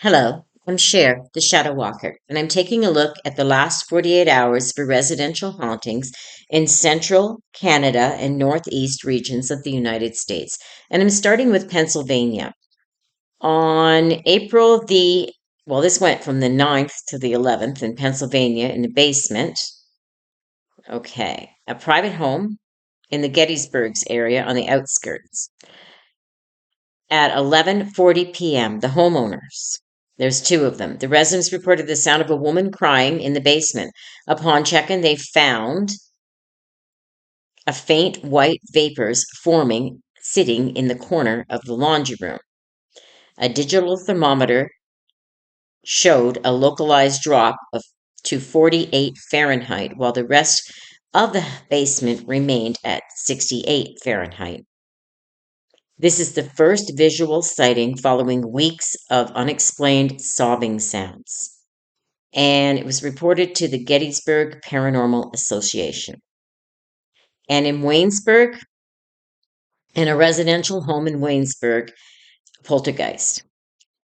Hello, I'm Cher, the Shadow Walker, and I'm taking a look at the last 48 hours for residential hauntings in central Canada and northeast regions of the United States. And I'm starting with Pennsylvania. On this went from the 9th to the 11th in Pennsylvania in the basement. Okay, a private home in the Gettysburg's area on the outskirts. At 11:40 p.m., the homeowners, there's two of them, the residents reported the sound of a woman crying in the basement. Upon check-in, they found a faint white vapors forming sitting in the corner of the laundry room. A digital thermometer showed a localized drop to 48 Fahrenheit, while the rest of the basement remained at 68 Fahrenheit. This is the first visual sighting following weeks of unexplained sobbing sounds, and it was reported to the Gettysburg Paranormal Association. And in Waynesburg, in a residential home in Waynesburg, poltergeist.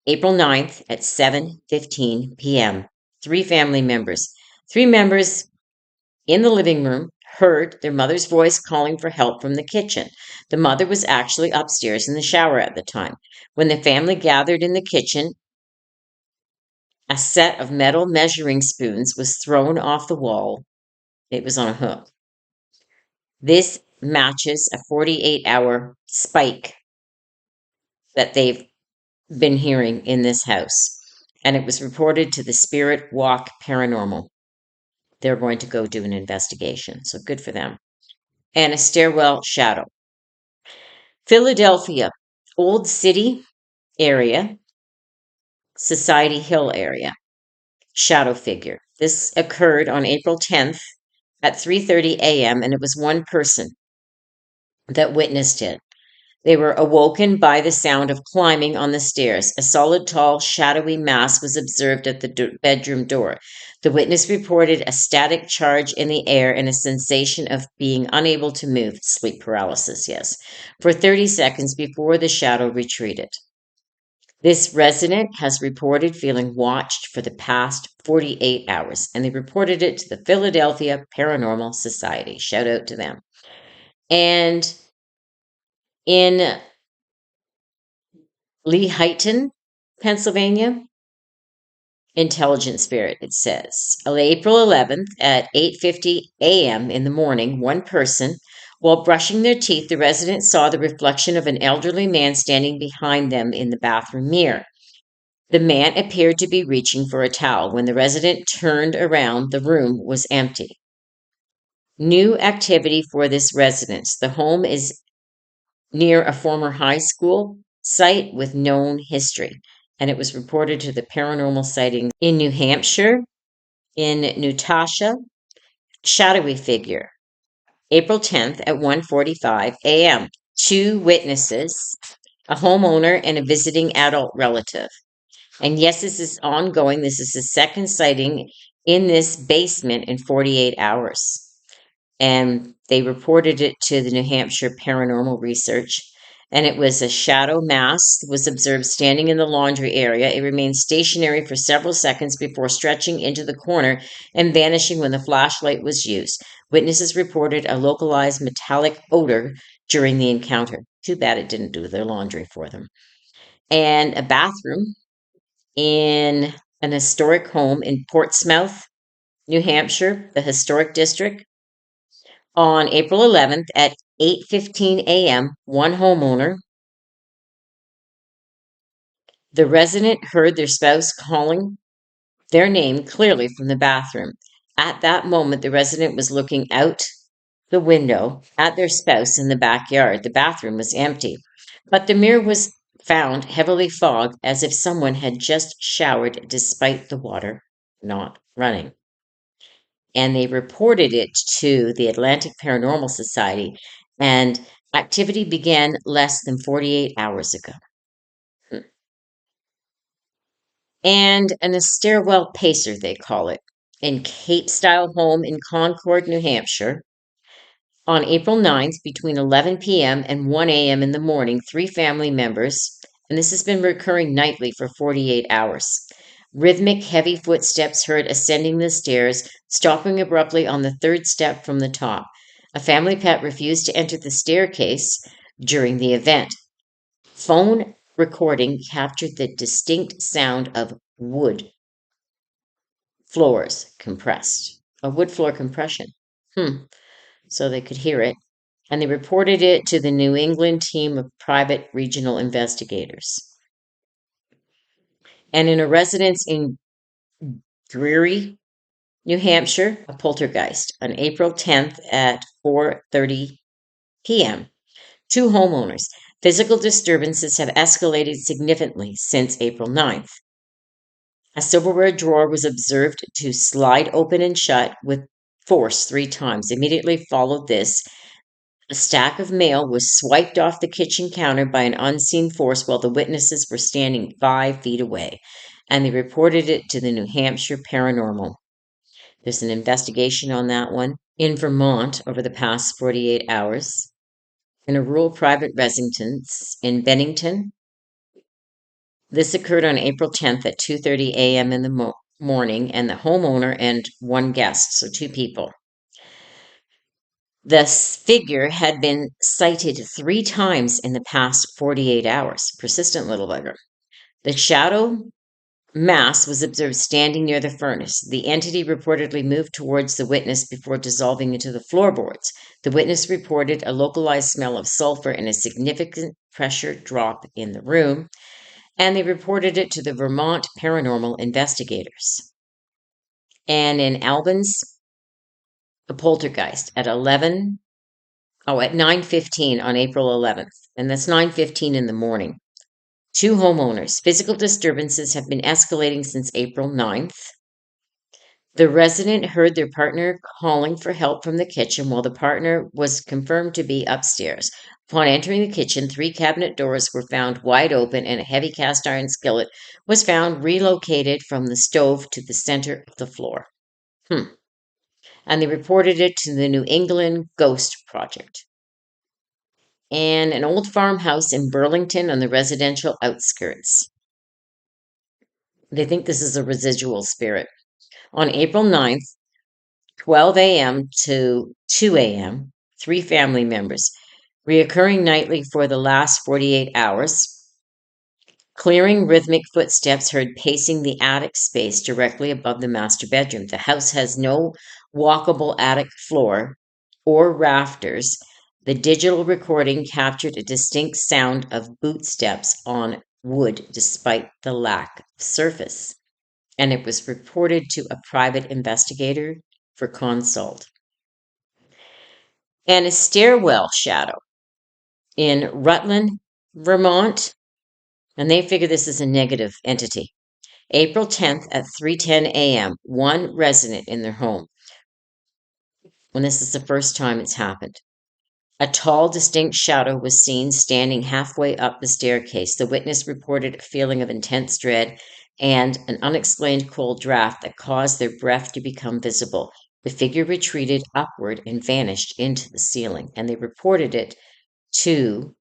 April 9th at 7:15 p.m. Three family members. Three members in the living room heard their mother's voice calling for help from the kitchen. The mother was actually upstairs in the shower at the time. When the family gathered in the kitchen, a set of metal measuring spoons was thrown off the wall. It was on a hook. This matches a 48-hour spike that they've been hearing in this house. And it was reported to the Spirit Walk Paranormal. They're going to go do an investigation, so good for them. And a stairwell shadow. Philadelphia, Old City area, Society Hill area, shadow figure. This occurred on April 10th at 3:30 a.m. and it was one person that witnessed it. They were awoken by the sound of climbing on the stairs. A solid, tall, shadowy mass was observed at the bedroom door. The witness reported a static charge in the air and a sensation of being unable to move, sleep paralysis, yes, for 30 seconds before the shadow retreated. This resident has reported feeling watched for the past 48 hours, and they reported it to the Philadelphia Paranormal Society. Shout out to them. And in Lehighton, Pennsylvania, intelligent spirit, it says. On April 11th at 8:50 a.m. in the morning, one person, while brushing their teeth, the resident saw the reflection of an elderly man standing behind them in the bathroom mirror. The man appeared to be reaching for a towel. When the resident turned around, the room was empty. New activity for this residence. The home is near a former high school site with known history, and it was reported to the paranormal sighting in New Hampshire, in Natasha, shadowy figure, April 10th at 1:45 a.m. Two witnesses, a homeowner and a visiting adult relative. And yes, this is ongoing. This is the second sighting in this basement in 48 hours. And they reported it to the New Hampshire Paranormal Research. And it was a shadow mass that was observed standing in the laundry area. It remained stationary for several seconds before stretching into the corner and vanishing when the flashlight was used. Witnesses reported a localized metallic odor during the encounter. Too bad it didn't do their laundry for them. And a bathroom in an historic home in Portsmouth, New Hampshire, the historic district. On April 11th at 8:15 a.m., one homeowner, the resident heard their spouse calling their name clearly from the bathroom. At that moment, the resident was looking out the window at their spouse in the backyard. The bathroom was empty, but the mirror was found heavily fogged as if someone had just showered despite the water not running. And they reported it to the Atlantic Paranormal Society, and activity began less than 48 hours ago. And a stairwell pacer, they call it, in Cape Style Home in Concord, New Hampshire. On April 9th, between 11 p.m. and 1 a.m. in the morning, three family members and this has been recurring nightly for 48 hours. Rhythmic, heavy footsteps heard ascending the stairs, stopping abruptly on the third step from the top. A family pet refused to enter the staircase during the event. Phone recording captured the distinct sound of wood floors compressed, a wood floor compression. So they could hear it. And they reported it to the New England team of private regional investigators. And in a residence in Dreary, New Hampshire, a poltergeist on April 10th at 4:30 p.m. Two homeowners. Physical disturbances have escalated significantly since April 9th. A silverware drawer was observed to slide open and shut with force 3 times. Immediately followed this, a stack of mail was swiped off the kitchen counter by an unseen force while the witnesses were standing 5 feet away, and they reported it to the New Hampshire Paranormal. There's an investigation on that one. In Vermont, over the past 48 hours, in a rural private residence in Bennington. This occurred on April 10th at 2:30 a.m. in the morning, and the homeowner and one guest, so 2 people. This figure had been sighted 3 times in the past 48 hours. Persistent little bugger. The shadow mass was observed standing near the furnace. The entity reportedly moved towards the witness before dissolving into the floorboards. The witness reported a localized smell of sulfur and a significant pressure drop in the room, and they reported it to the Vermont Paranormal Investigators. And in Albans, a poltergeist at 9:15 on April 11th, and that's 9:15 in the morning. Two homeowners. Physical disturbances have been escalating since April 9th. The resident heard their partner calling for help from the kitchen while the partner was confirmed to be upstairs. Upon entering the kitchen, 3 cabinet doors were found wide open and a heavy cast iron skillet was found relocated from the stove to the center of the floor. And they reported it to the New England Ghost Project. And an old farmhouse in Burlington on the residential outskirts. They think this is a residual spirit. On April 9th, 12 a.m. to 2 a.m., 3 family members, reoccurring nightly for the last 48 hours. Clearing rhythmic footsteps heard pacing the attic space directly above the master bedroom. The house has no walkable attic floor or rafters. The digital recording captured a distinct sound of boot steps on wood despite the lack of surface, and it was reported to a private investigator for consult. And a stairwell shadow in Rutland, Vermont, and they figure this is a negative entity. April 10th at 3:10 a.m., one resident in their home, when this is the first time it's happened. A tall, distinct shadow was seen standing halfway up the staircase. The witness reported a feeling of intense dread and an unexplained cold draft that caused their breath to become visible. The figure retreated upward and vanished into the ceiling, and they reported it to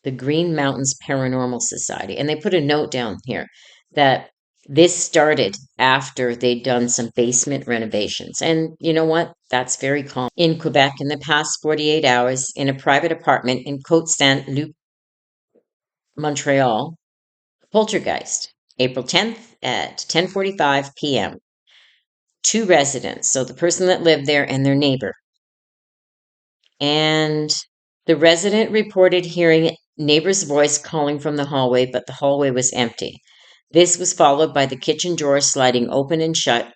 the Green Mountains Paranormal Society. And they put a note down here that this started after they'd done some basement renovations. And you know what? That's very common in Quebec in the past 48 hours in a private apartment in Côte Saint-Luc, Montreal. Poltergeist, April 10th at 10:45 p.m. 2 residents, so the person that lived there and their neighbor. And the resident reported hearing neighbor's voice calling from the hallway, but the hallway was empty. This was followed by the kitchen door sliding open and shut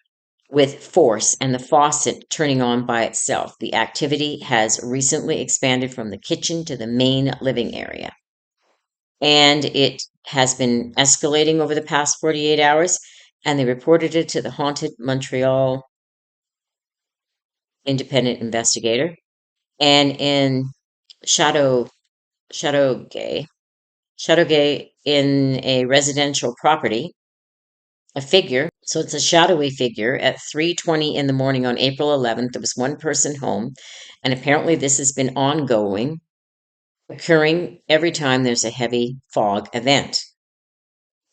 with force and the faucet turning on by itself. The activity has recently expanded from the kitchen to the main living area. And it has been escalating over the past 48 hours, and they reported it to the Haunted Montreal independent investigator. And in Chateauguay in a residential property, a figure, so it's a shadowy figure, at 3:20 in the morning on April 11th. There was one person home, and apparently this has been ongoing. occurring every time there's a heavy fog event.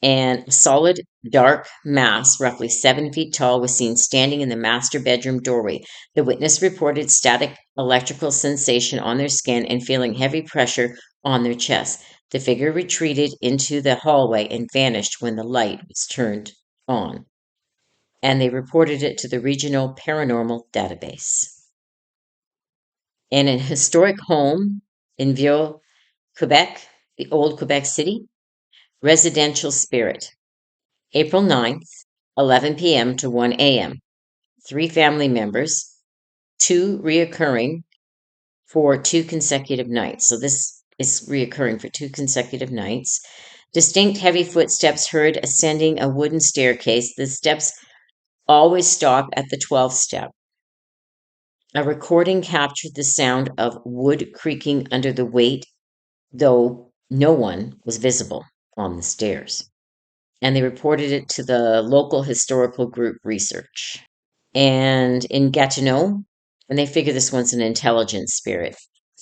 And a solid dark mass, roughly 7 feet tall, was seen standing in the master bedroom doorway. The witness reported static electrical sensation on their skin and feeling heavy pressure on their chest. The figure retreated into the hallway and vanished when the light was turned on. And they reported it to the regional paranormal database. In a historic home in Vieux, Quebec, the old Quebec City, residential spirit. April 9th, 11 p.m. to 1 a.m. 3 family members, 2 reoccurring for 2 consecutive nights. So this is reoccurring for 2 consecutive nights. Distinct heavy footsteps heard ascending a wooden staircase. The steps always stop at the 12th step. A recording captured the sound of wood creaking under the weight, though no one was visible on the stairs. And they reported it to the local historical group research. And in Gatineau, and they figure this one's an intelligent spirit.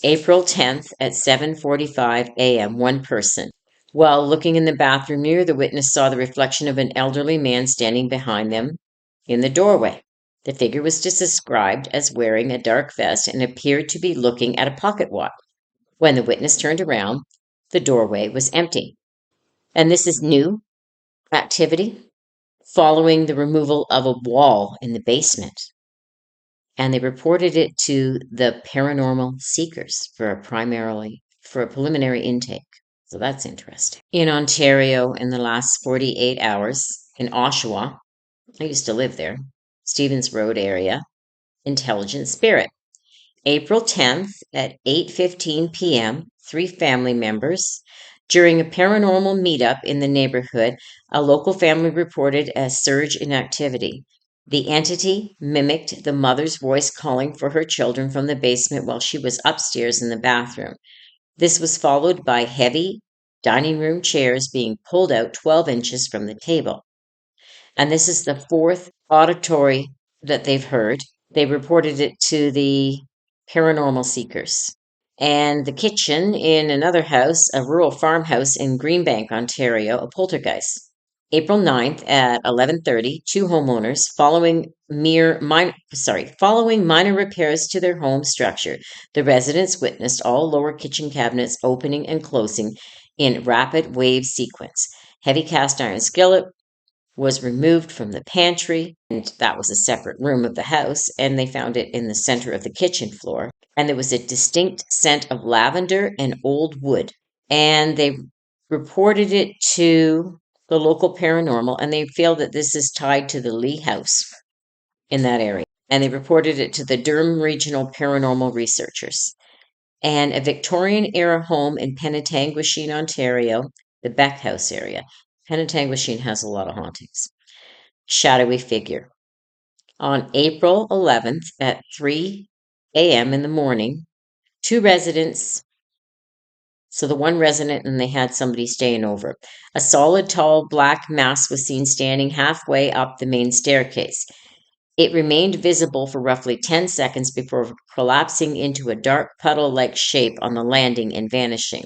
April 10th at 7:45 a.m., one person. While looking in the bathroom mirror, the witness saw the reflection of an elderly man standing behind them in the doorway. The figure was described as wearing a dark vest and appeared to be looking at a pocket watch. When the witness turned around, the doorway was empty. And this is new activity following the removal of a wall in the basement. And they reported it to the paranormal seekers for a preliminary intake. So that's interesting. In Ontario, in the last 48 hours, in Oshawa, I used to live there, Stevens Road area, intelligent spirit. April 10th at 8:15 p.m., 3 family members. During a paranormal meetup in the neighborhood, a local family reported a surge in activity. The entity mimicked the mother's voice calling for her children from the basement while she was upstairs in the bathroom. This was followed by heavy dining room chairs being pulled out 12 inches from the table. And this is the 4th auditory that they've heard. They reported it to the paranormal seekers. And the kitchen in another house, a rural farmhouse in Greenbank, Ontario, a poltergeist. April 9th at 11:30, 2 homeowners following minor repairs to their home structure. The residents witnessed all lower kitchen cabinets opening and closing in rapid wave sequence. Heavy cast iron skillet was removed from the pantry, and that was a separate room of the house, and they found it in the center of the kitchen floor. And there was a distinct scent of lavender and old wood. And they reported it to the local paranormal, and they feel that this is tied to the Lee House in that area. And they reported it to the Durham Regional Paranormal Researchers. And a Victorian era home in Penetanguishene, Ontario, the Beck House area. Penetanguishene has a lot of hauntings. Shadowy figure. On April 11th at 3 a.m. in the morning, 2 residents, so the one resident and they had somebody staying over. A solid, tall, black mass was seen standing halfway up the main staircase. It remained visible for roughly 10 seconds before collapsing into a dark puddle-like shape on the landing and vanishing.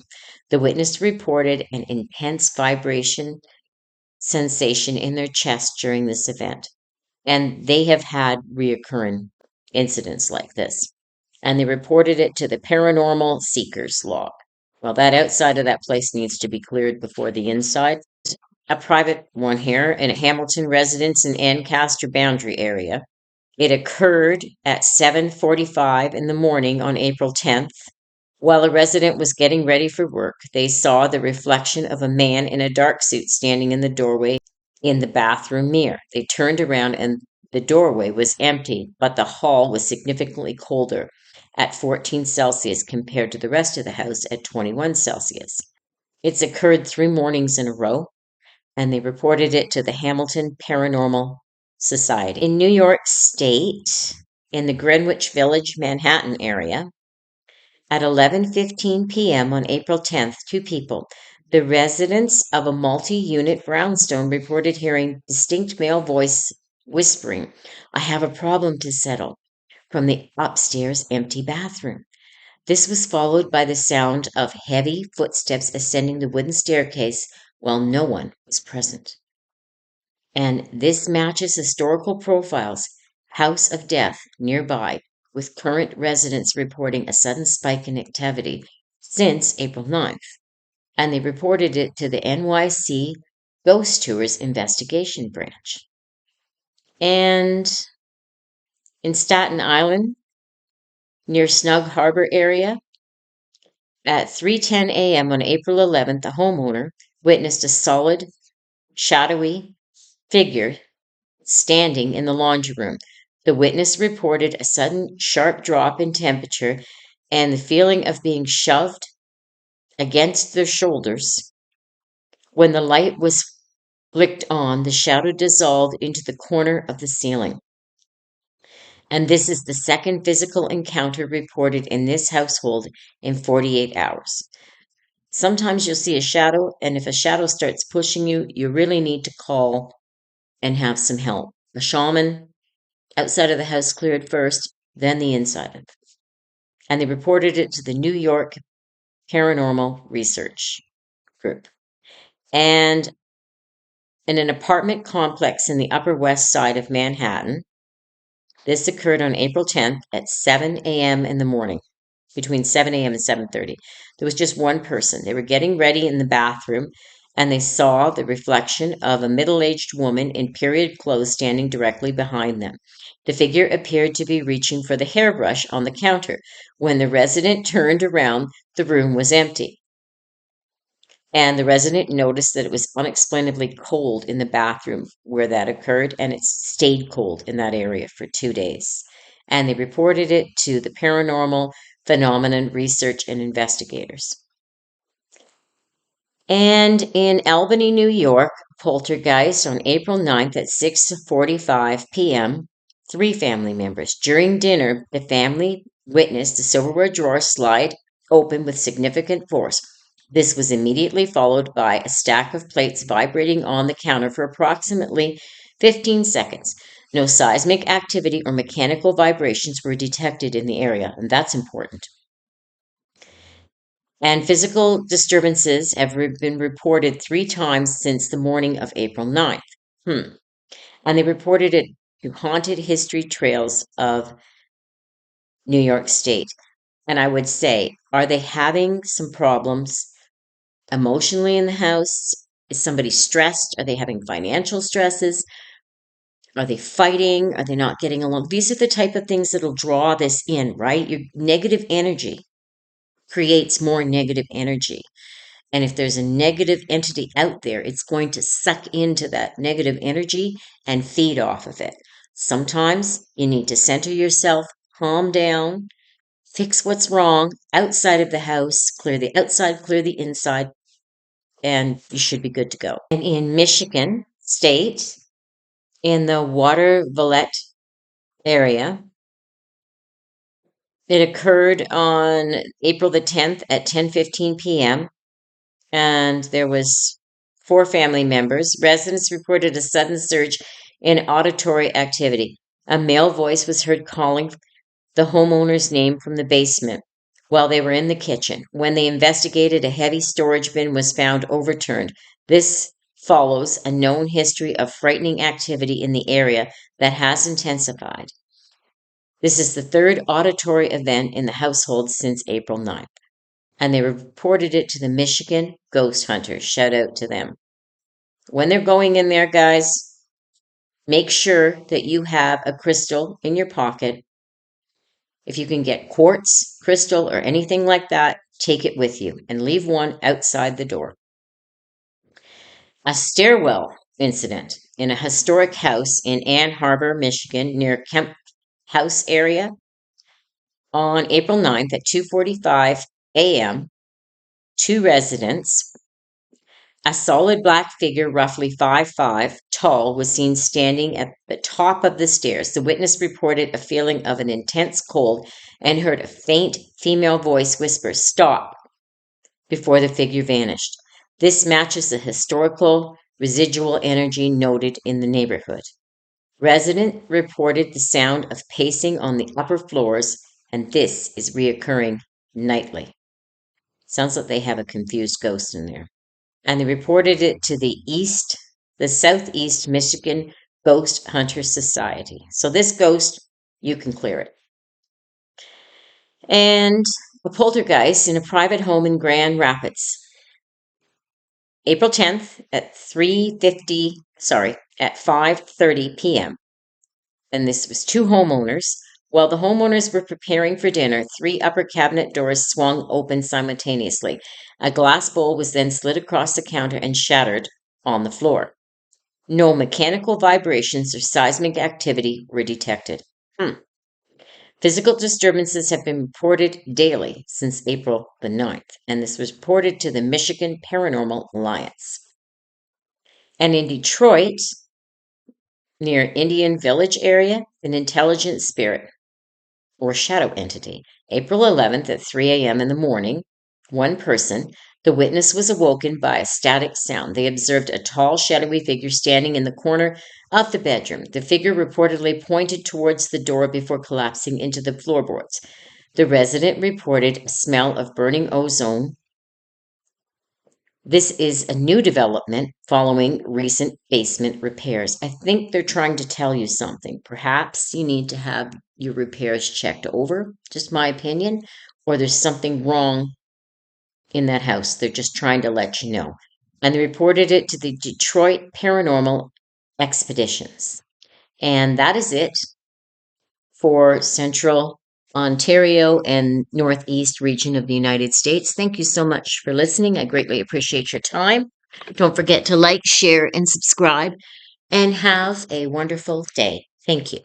The witness reported an intense vibration sensation in their chest during this event. And they have had reoccurring incidents like this. And they reported it to the paranormal seekers log. Well, that outside of that place needs to be cleared before the inside. A private one here in a Hamilton residence in Ancaster Boundary area. It occurred at 7:45 in the morning on April 10th. While a resident was getting ready for work, they saw the reflection of a man in a dark suit standing in the doorway in the bathroom mirror. They turned around and the doorway was empty, but the hall was significantly colder at 14 Celsius compared to the rest of the house at 21 Celsius. It's occurred 3 mornings in a row, and they reported it to the Hamilton Paranormal Society. In New York State, in the Greenwich Village, Manhattan area, at 11:15 p.m. on April 10th, 2 people, the residents of a multi-unit brownstone, reported hearing distinct male voice whispering, "I have a problem to settle," from the upstairs empty bathroom. This was followed by the sound of heavy footsteps ascending the wooden staircase while no one was present. And this matches historical profiles, House of Death nearby, with current residents reporting a sudden spike in activity since April 9th. And they reported it to the NYC Ghost Tours Investigation Branch. And in Staten Island, near Snug Harbor area, at 3:10 a.m. on April 11th, the homeowner witnessed a solid, shadowy figure standing in the laundry room. The witness reported a sudden sharp drop in temperature and the feeling of being shoved against their shoulders. When the light was flicked on, the shadow dissolved into the corner of the ceiling. And this is the second physical encounter reported in this household in 48 hours. Sometimes you'll see a shadow, and if a shadow starts pushing you, you really need to call and have some help. A shaman outside of the house cleared first, then the inside of it. And they reported it to the New York Paranormal Research Group. And in an apartment complex in the Upper West Side of Manhattan, this occurred on April 10th at 7 a.m. in the morning, between 7 a.m. and 7:30. There was just one person. They were getting ready in the bathroom, and they saw the reflection of a middle-aged woman in period clothes standing directly behind them. The figure appeared to be reaching for the hairbrush on the counter. When the resident turned around, the room was empty. And the resident noticed that it was unexplainably cold in the bathroom where that occurred, and it stayed cold in that area for 2 days. And they reported it to the Paranormal Phenomenon Research and Investigators. And in Albany, New York, poltergeist on April 9th at 6:45 p.m., 3 family members. During dinner, the family witnessed the silverware drawer slide open with significant force. This was immediately followed by a stack of plates vibrating on the counter for approximately 15 seconds. No seismic activity or mechanical vibrations were detected in the area, and that's important. And physical disturbances have been reported 3 times since the morning of April 9th. And they reported it to Haunted History Trails of New York State. And I would say, are they having some problems emotionally in the house? Is somebody stressed? Are they having financial stresses? Are they fighting? Are they not getting along? These are the type of things that'll draw this in, right? Your negative energy creates more negative energy. And if there's a negative entity out there, it's going to suck into that negative energy and feed off of it. Sometimes you need to center yourself, calm down, fix what's wrong outside of the house, clear the outside, clear the inside, and you should be good to go. And in Michigan State, in the Watervliet area, it occurred on April the 10th at 10:15 p.m. and there was 4 family members. Residents reported a sudden surge in auditory activity. A male voice was heard calling the homeowner's name from the basement while they were in the kitchen. When they investigated, a heavy storage bin was found overturned. This follows a known history of frightening activity in the area that has intensified. This is the 3rd auditory event in the household since April 9th. And they reported it to the Michigan Ghost Hunters. Shout out to them. When they're going in there, guys, make sure that you have a crystal in your pocket. If you can get quartz, crystal, or anything like that, take it with you and leave one outside the door. A stairwell incident in a historic house in Ann Arbor, Michigan, near Kemp House area on April 9th at 2:45 a.m. 2 residents, a solid black figure, roughly 5'5" tall, was seen standing at the top of the stairs. The witness reported a feeling of an intense cold and heard a faint female voice whisper, "Stop," before the figure vanished. This matches the historical residual energy noted in the neighborhood. Resident reported the sound of pacing on the upper floors, and this is reoccurring nightly. Sounds like they have a confused ghost in there. And they reported it to the Southeast Michigan Ghost Hunter Society. So this ghost, you can clear it. And a poltergeist in a private home in Grand Rapids. April 10th at 5:30 p.m. And this was two homeowners. While the homeowners were preparing for dinner, three upper cabinet doors swung open simultaneously. A glass bowl was then slid across the counter and shattered on the floor. No mechanical vibrations or seismic activity were detected. Physical disturbances have been reported daily since April the 9th, and this was reported to the Michigan Paranormal Alliance. And in Detroit, near Indian Village area, an intelligent spirit or shadow entity. April 11th at 3 a.m. in the morning, one person, the witness was awoken by a static sound. They observed a tall, shadowy figure standing in the corner of the bedroom. The figure reportedly pointed towards the door before collapsing into the floorboards. The resident reported a smell of burning ozone. This is a new development following recent basement repairs. I think they're trying to tell you something. Perhaps you need to have your repairs checked over, just my opinion, or there's something wrong in that house. They're just trying to let you know. And they reported it to the Detroit Paranormal Expeditions. And that is it for Central Ontario and Northeast region of the United States. Thank you so much for listening. I greatly appreciate your time. Don't forget to like, share, and subscribe, and have a wonderful day. Thank you.